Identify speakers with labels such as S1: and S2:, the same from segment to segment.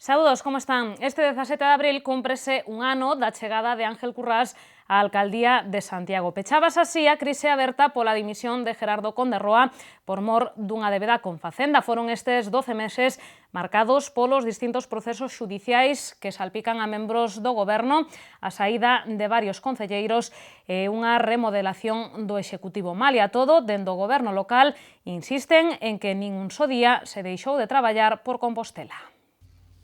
S1: Saúdos, como están? Este 17 de abril cúmprese un ano da chegada de Ángel Currás á alcaldía de Santiago. Pechabas así a crise aberta pola dimisión de Gerardo Conde Roa por mor dunha débeda con Facenda. Foron estes 12 meses marcados polos distintos procesos xudiciais que salpican a membros do goberno, a saída de varios concelleiros e unha remodelación do Executivo. Malia todo, dende o goberno local insisten en que nin un só día se deixou de traballar por Compostela.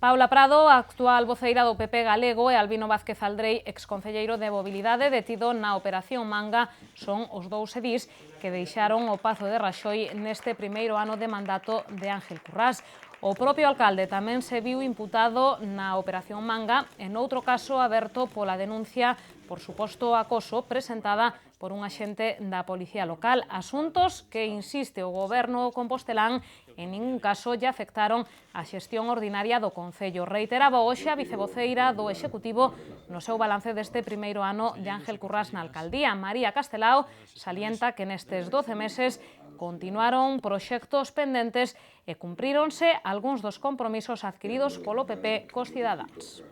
S1: Paula Prado, actual voceira do PP galego, e Albino Vázquez Aldrei, exconcelleiro de Mobilidade, detido na Operación Manga, son os dous edís que deixaron o Pazo de Raxoi neste primeiro ano de mandato de Ángel Currás. O propio alcalde tamén se viu imputado na Operación Manga e noutro caso aberto pola denuncia por suposto acoso presentada por un axente da Policía Local. Asuntos que, insiste o goberno compostelán, en ningún caso lle afectaron a xestión ordinaria do Concello. Reiteraba hoxe a vicevoceira do Executivo no seu balance deste primeiro ano de Ángel Currás na alcaldía. María Castelao salienta que nestes 12 meses continuaron proxectos pendentes e cumpríronse algúns dos compromisos adquiridos polo PP cos cidadáns.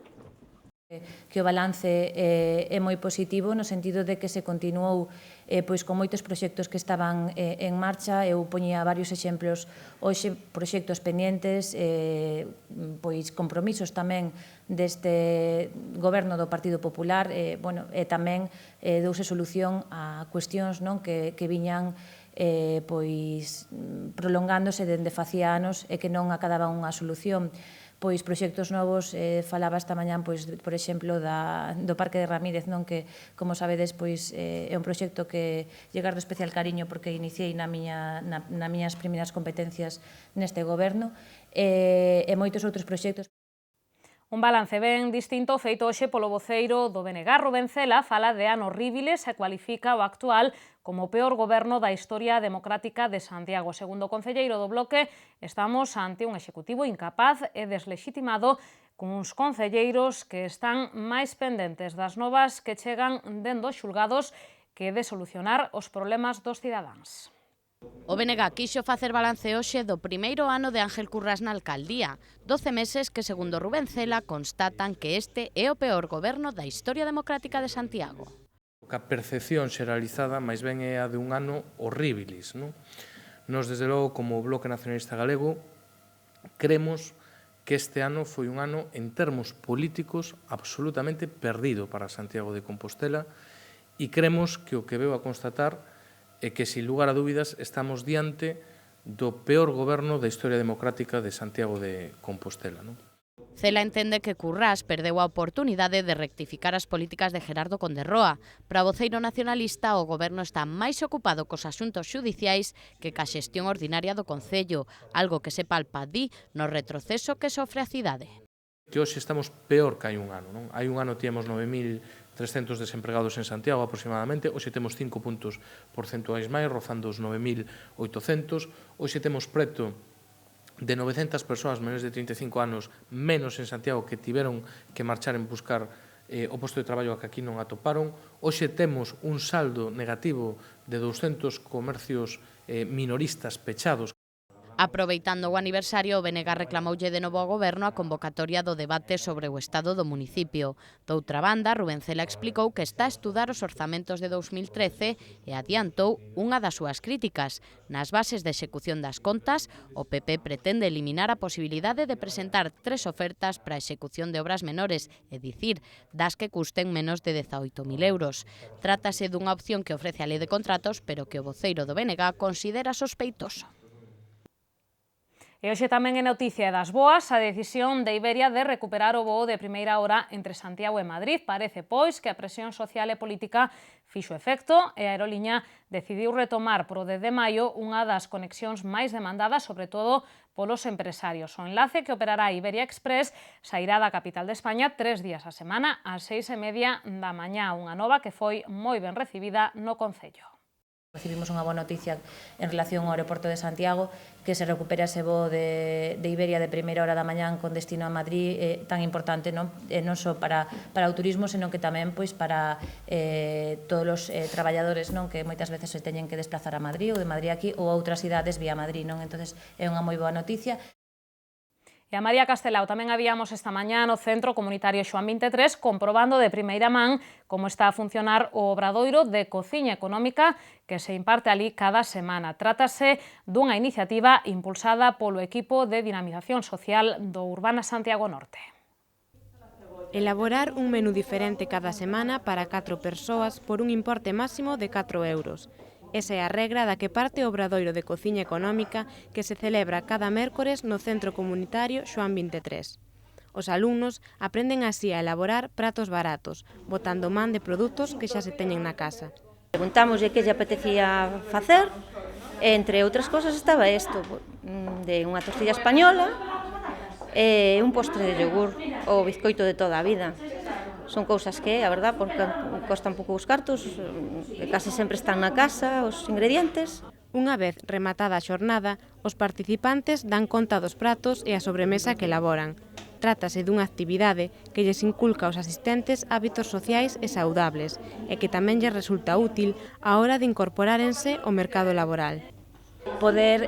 S2: Que o balance é moi positivo no sentido de que se continuou con moitos proxectos que estaban en marcha. Eu poñía varios exemplos hoxe, proxectos pendientes, compromisos tamén deste goberno do Partido Popular, e tamén douse solución a cuestións que viñan prolongándose dende facía anos e que non acababan unha solución. Proxectos novos, falaba esta mañán, por exemplo, do Parque de Ramírez, que, como sabedes, é un proxecto que lle gardo especial cariño porque iniciei nas miñas primeiras competencias neste goberno, e moitos outros proxectos.
S1: Un balance ben distinto feito hoxe polo voceiro do BNG. Rubén Cela fala de ano horribles e cualifica o actual como o peor goberno da historia democrática de Santiago. Segundo o concelleiro do Bloque, estamos ante un executivo incapaz e deslegitimado, cuns concelleiros que están máis pendentes das novas que chegan dende os xulgados que de solucionar os problemas dos cidadáns.
S3: O BNG quixo facer balance hoxe do primeiro ano de Ángel Currás na alcaldía, 12 meses que, segundo Rubén Cela, constatan que este é o peor goberno da historia democrática de Santiago.
S4: A percepción xeralizada máis ben é a de un ano horribilis. Nos, desde logo, como Bloque Nacionalista Galego, cremos que este ano foi un ano, en termos políticos, absolutamente perdido para Santiago de Compostela, e cremos que o que veu a constatar é que, sin lugar a dúbidas, estamos diante do peor goberno da historia democrática de Santiago de Compostela.
S3: Cela entende que Currás perdeu a oportunidade de rectificar as políticas de Gerardo Conde Roa. Para o voceiro nacionalista, o goberno está máis ocupado cos asuntos xudiciais que ca xestión ordinaria do Concello, algo que se palpa, di, no retroceso que sofre a cidade.
S4: Que hoxe estamos peor que hai un ano. Hai un ano tíamos 9.300 desempregados en Santiago aproximadamente, hoxe temos 5 puntos porcentuais máis, rozando os 9.800, hoxe temos preto de 900 persoas menores de 35 anos menos en Santiago que tiveron que marchar en buscar o posto de traballo que aquí non atoparon. Hoxe temos un saldo negativo de 200 comercios minoristas pechados.
S3: Aproveitando o aniversario, o BNG reclamoulle de novo ao goberno a convocatoria do debate sobre o estado do municipio. Doutra banda, Rubén Cela explicou que está a estudar os orzamentos de 2013 e adiantou unha das súas críticas. Nas bases de execución das contas, o PP pretende eliminar a posibilidade de presentar 3 ofertas para a execución de obras menores, é dicir, das que custen menos de 18.000 euros. Trátase dunha opción que ofrece a Lei de Contratos, pero que o voceiro do BNG considera sospeitoso.
S1: E hoxe tamén é noticia das boas a decisión de Iberia de recuperar o voo de primeira hora entre Santiago e Madrid. Parece, pois, que a presión social e política fixo efecto e a aeroliña decidiu retomar pro 10 de maio unha das conexións máis demandadas, sobre todo polos empresarios. O enlace que operará Iberia Express sairá da capital de España 3 días a semana, ás 6:30 da mañá, unha nova que foi moi ben recibida no Concello.
S2: Recibimos unha boa noticia en relación ao aeroporto de Santiago, que se recupera ese voo de Iberia de primeira hora da mañán con destino a Madrid, tan importante non só para o turismo, senón que tamén para todos os traballadores que moitas veces se teñen que desplazar a Madrid ou de Madrid aquí ou a outras cidades vía Madrid. Entonces é unha moi boa noticia.
S1: E a María Castelao tamén a víamos esta mañá no Centro Comunitario Xoán 23 comprobando de primeira man como está a funcionar o obradoiro de cociña económica que se imparte ali cada semana. Trátase dunha iniciativa impulsada polo equipo de dinamización social do Urbana Santiago Norte.
S5: Elaborar un menú diferente cada semana para 4 persoas por un importe máximo de 4 euros. Esa é a regra da que parte o obradoiro de cociña económica que se celebra cada mércores no Centro Comunitario Xoán 23. Os alumnos aprenden así a elaborar pratos baratos, botando man de produtos que xa se teñen na casa.
S6: Preguntámoslle que lle apetecía facer, e entre outras cosas estaba isto, de unha tortilla española e un postre de yogur, o bizcoito de toda a vida. Son cousas que, a verdad, porque costan pouco os cartos, case sempre están na casa os ingredientes.
S5: Unha vez rematada a xornada, os participantes dan conta dos pratos e a sobremesa que elaboran. Trátase dunha actividade que lles inculca aos asistentes hábitos sociais e saudables e que tamén lles resulta útil á hora de incorporárense ao mercado laboral.
S2: Poder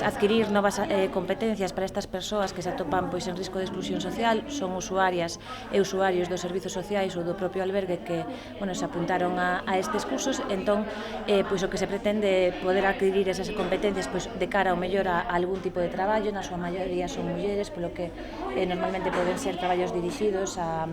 S2: adquirir novas competencias para estas persoas que se atopan en risco de exclusión social, son usuarias e usuarios dos servizos sociais ou do propio albergue que se apuntaron a estes cursos. Entón, o que se pretende é poder adquirir esas competencias de cara ao mellor a algún tipo de traballo, na súa maioría son mulleres, polo que normalmente poden ser traballos dirixidos a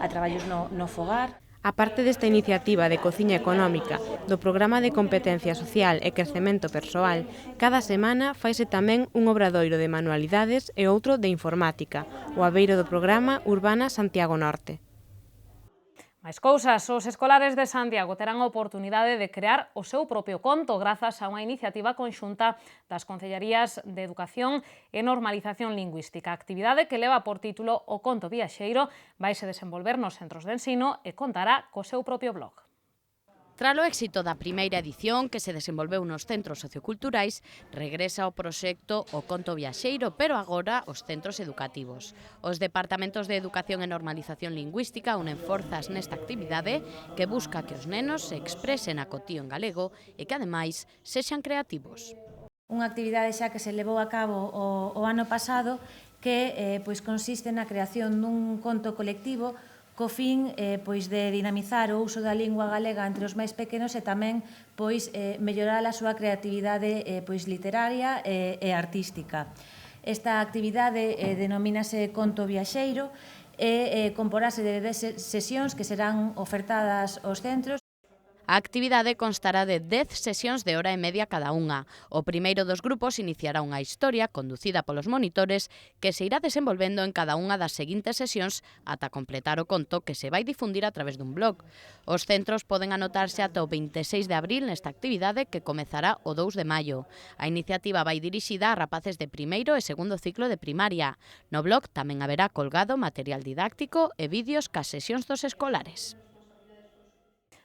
S2: traballos no fogar.
S5: A parte desta iniciativa de cociña económica, do Programa de Competencia Social e Crecemento Persoal, cada semana faise tamén un obradoiro de manualidades e outro de informática, o abeiro do Programa Urbana Santiago Norte.
S1: Máis cousas, os escolares de Santiago terán a oportunidade de crear o seu propio conto grazas a unha iniciativa conxunta das Concellarías de Educación e Normalización Lingüística. A actividade que leva por título O Conto Viaxeiro vaise desenvolver nos centros de ensino e contará co seu propio blog.
S3: Tras o éxito da primeira edición que se desenvolveu nos centros socioculturais, regresa o proxecto O Conto Viaxeiro, pero agora os centros educativos. Os departamentos de Educación e Normalización Lingüística unen forzas nesta actividade que busca que os nenos se expresen a cotío en galego e que, ademais, sexan creativos.
S2: Unha actividade xa que se levou a cabo o ano pasado que consiste na creación dun conto colectivo co fin de dinamizar o uso da lingua galega entre os máis pequenos e tamén mellorar a súa creatividade literaria e artística. Esta actividade denomínase Conto Viaxeiro e comporase de 10 sesións que serán ofertadas aos centros.
S3: A actividade constará de 10 sesións de hora e media cada unha. O primeiro dos grupos iniciará unha historia conducida polos monitores que se irá desenvolvendo en cada unha das seguintes sesións ata completar o conto que se vai difundir a través dun blog. Os centros poden anotarse ata o 26 de abril nesta actividade que comezará o 2 de maio. A iniciativa vai dirixida a rapaces de primeiro e segundo ciclo de primaria. No blog tamén haberá colgado material didáctico e vídeos cas sesións dos escolares.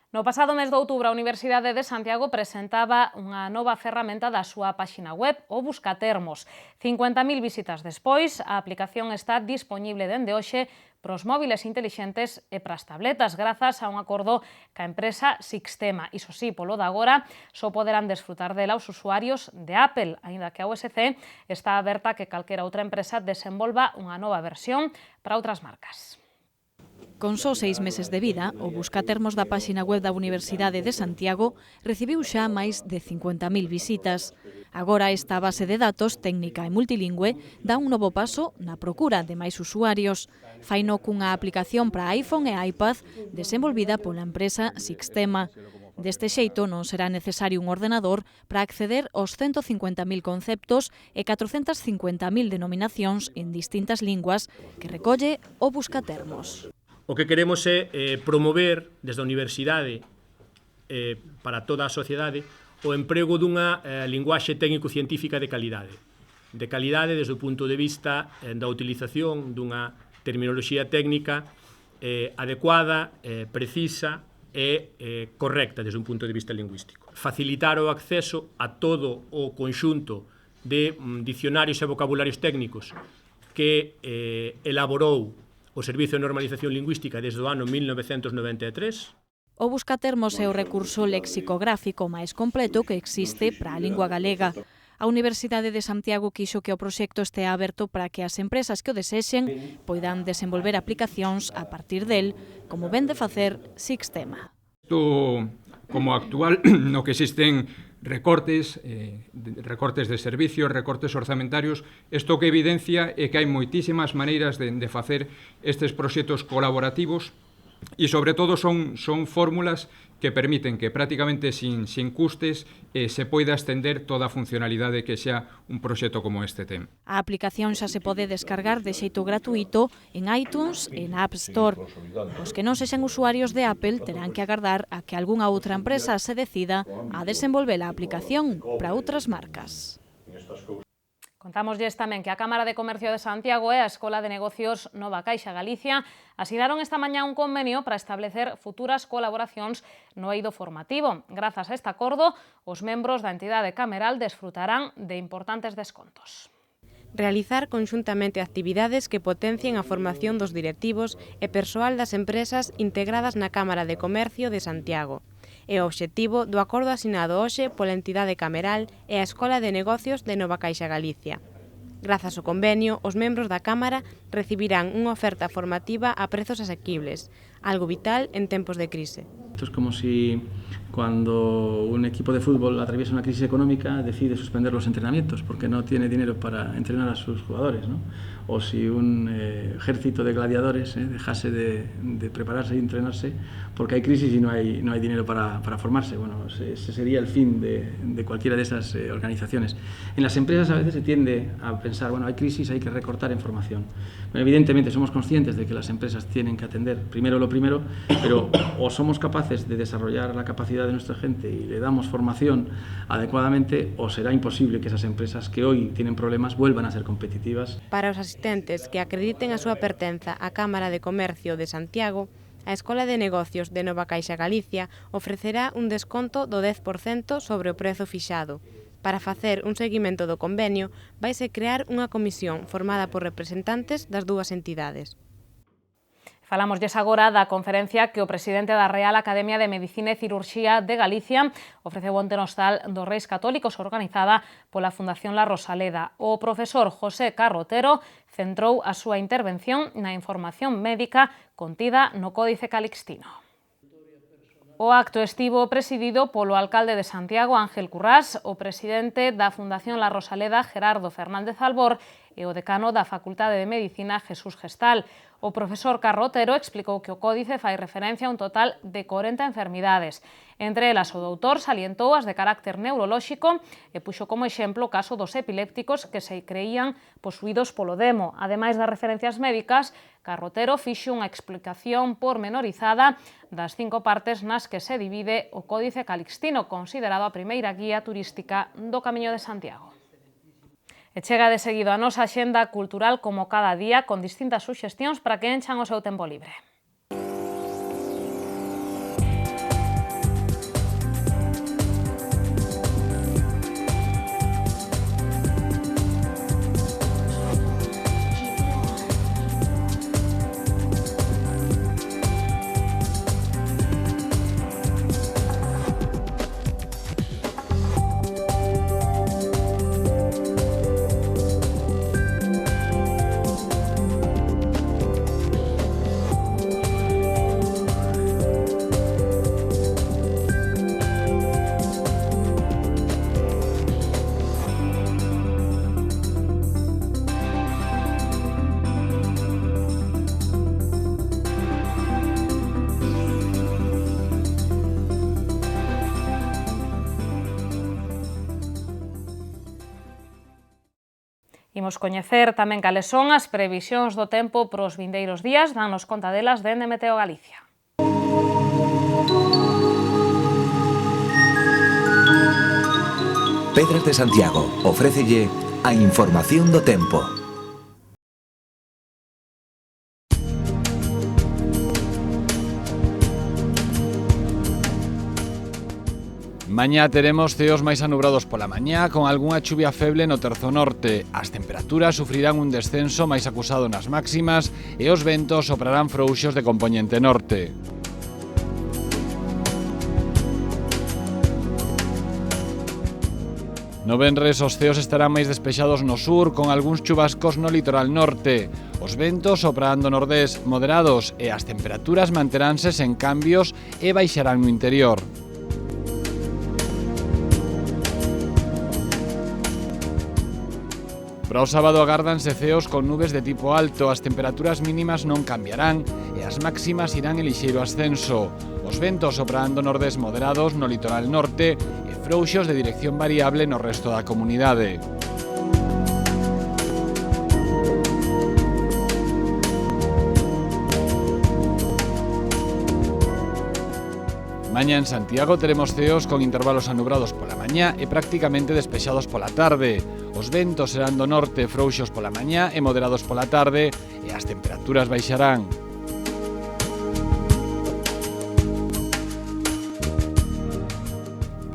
S1: No pasado mes de outubro, a Universidade de Santiago presentaba unha nova ferramenta da súa páxina web, o Buscatermos. 50.000 visitas despois, a aplicación está dispoñible dende hoxe pros móviles intelixentes e pras tabletas, grazas a un acordo ca empresa Sixtema. Iso sí, polo de agora, só poderán desfrutar dela os usuarios de Apple, aínda que a USC está aberta a que calquera outra empresa desenvolva unha nova versión para outras marcas.
S7: Con só 6 meses de vida, o Buscatermos da páxina web da Universidade de Santiago recibiu xa máis de 50.000 visitas. Agora esta base de datos técnica e multilingüe dá un novo paso na procura de máis usuarios. Faino cunha aplicación para iPhone e iPad desenvolvida pola empresa Sixtema. Deste xeito non será necesario un ordenador para acceder aos 150.000 conceptos e 450.000 denominacións en distintas linguas que recolle o Buscatermos.
S8: O que queremos é promover desde a universidade para toda a sociedade o emprego dunha linguaxe técnico-científica de calidade desde o punto de vista da utilización dunha terminoloxía técnica adecuada, precisa e correcta desde un punto de vista lingüístico. Facilitar o acceso a todo o conxunto de dicionarios e vocabularios técnicos que elaborou o Servizo de Normalización Lingüística desde o ano 1993.
S7: O Buscatermos é o recurso lexicográfico máis completo que existe para a lingua galega. A Universidade de Santiago quixo que o proxecto estea aberto para que as empresas que o desexen poidan desenvolver aplicacións a partir del, como ven de facer Sixtema.
S9: Isto, como actual, no que existen recortes de servicios, recortes orzamentarios, isto que evidencia é que hai moitísimas maneiras de facer estes proxectos colaborativos e, sobre todo, son fórmulas que permiten que prácticamente sin custes se poida estender toda a funcionalidade que xa un proxecto como este ten.
S7: A aplicación xa se pode descargar de xeito gratuito en iTunes e na App Store. Os que non sexan usuarios de Apple terán que agardar a que algunha outra empresa se decida a desenvolver a aplicación para outras marcas.
S1: Contámoslles tamén que a Cámara de Comercio de Santiago e a Escola de Negocios Nova Caixa Galicia asinaron esta mañá un convenio para establecer futuras colaboracións no eido formativo. Grazas a este acordo, os membros da entidade cameral desfrutarán de importantes descontos.
S5: Realizar conxuntamente actividades que potencien a formación dos directivos e persoal das empresas integradas na Cámara de Comercio de Santiago. É o obxectivo do acordo asinado hoxe pola entidade cameral e a Escola de Negocios de Nova Caixa Galicia. Grazas ao convenio, os membros da Cámara recibirán unha oferta formativa a prezos asequibles, algo vital en tempos de crise.
S10: Esto es como si cuando un equipo de fútbol atraviesa una crisis económica decide suspender los entrenamientos porque no tiene dinero para entrenar a sus jugadores, ¿no? O si un ejército de gladiadores dejase de prepararse y entrenarse porque hay crisis y no hay dinero para formarse. Bueno, ese sería el fin de cualquiera de esas organizaciones. En las empresas a veces se tiende a pensar, bueno, hay crisis, hay que recortar en formación. Bueno, evidentemente somos conscientes de que las empresas tienen que atender primero lo primero, pero o somos capaces de desarrollar la capacidad de nuestra gente y le damos formación adecuadamente, o será imposible que esas empresas que hoy tienen problemas vuelvan a ser competitivas.
S5: Para os asistentes que acrediten a súa pertenza á Cámara de Comercio de Santiago, a Escola de Negocios de Nova Caixa Galicia ofrecerá un desconto do 10% sobre o prezo fixado. Para facer un seguimento do convenio, vaise crear unha comisión formada por representantes das dúas entidades.
S1: Falámoslles agora da conferencia que o presidente da Real Academia de Medicina e Cirurxía de Galicia ofreceu onte no Hostal dos Reis Católicos, organizada pola Fundación La Rosaleda. O profesor José Carrotero centrou a súa intervención na información médica contida no Códice Calixtino. O acto estivo presidido polo alcalde de Santiago, Ángel Currás, o presidente da Fundación La Rosaleda, Gerardo Fernández Albor, e o decano da Facultade de Medicina, Jesús Gestal. O profesor Carrotero explicou que o códice fai referencia a un total de 40 enfermidades. Entre elas, o doutor salientou as de carácter neurolóxico e puxo como exemplo o caso dos epilépticos que se creían posuídos polo demo. Ademais das referencias médicas, Carrotero fixo unha explicación pormenorizada das 5 partes nas que se divide o Códice Calixtino, considerado a primeira guía turística do Camiño de Santiago. E chega de seguido a nosa axenda cultural como cada día, con distintas suxestións para que enchan o seu tempo libre. Imos coñecer tamén cales son as previsións do tempo pros vindeiros días, dannos conta delas dende Meteo Galicia.
S11: Pedras de Santiago ofrécelle a información do tempo.
S12: Mañá teremos ceos máis anubrados pola mañá, con algunha chuvia feble no terzo norte. As temperaturas sufrirán un descenso máis acusado nas máximas e os ventos soprarán frouxos de compoñente norte. No venres os ceos estarán máis despexados no sur, con algúns chubascos no litoral norte. Os ventos soprarán do nordés moderados e as temperaturas manteránse sen cambios e baixarán no interior. Para o sábado agárdanse ceos con nubes de tipo alto, as temperaturas mínimas non cambiarán e as máximas irán en lixeiro ascenso. Os ventos soprarán do nordés moderados no litoral norte e frouxos de dirección variable no resto da comunidade. Mañá en Santiago teremos ceos con intervalos anubrados pola mañá e prácticamente despexados pola tarde. Os ventos serán do norte frouxos pola mañá e moderados pola tarde e as temperaturas baixarán.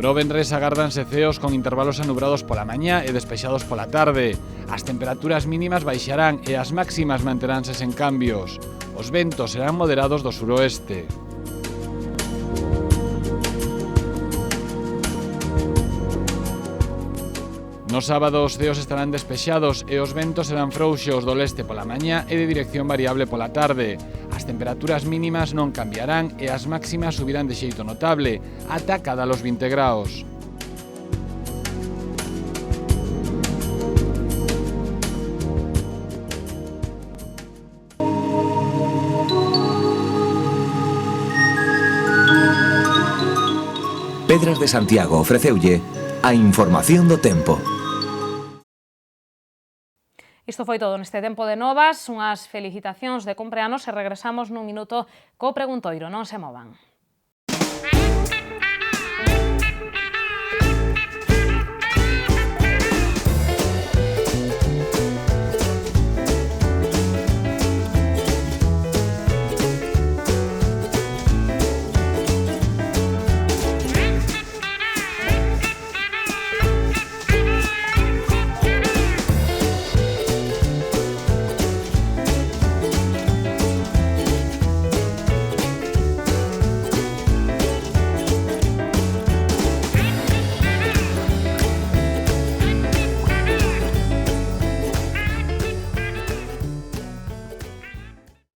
S12: Para o venres agárdanse ceos con intervalos anubrados pola mañá e despexados pola tarde. As temperaturas mínimas baixarán e as máximas manteránse sen cambios. Os ventos serán moderados do suroeste. No sábado os ceos estarán despexados e os ventos serán frouxos do leste pola mañá e de dirección variable pola tarde. As temperaturas mínimas non cambiarán e as máximas subirán de xeito notable, ata cada los 20 graus.
S11: Pedras de Santiago ofreceulle a información do tempo.
S1: Isto foi todo neste tempo de novas, unhas felicitacións de cumpleanos e regresamos nun minuto co preguntoiro, non se movan.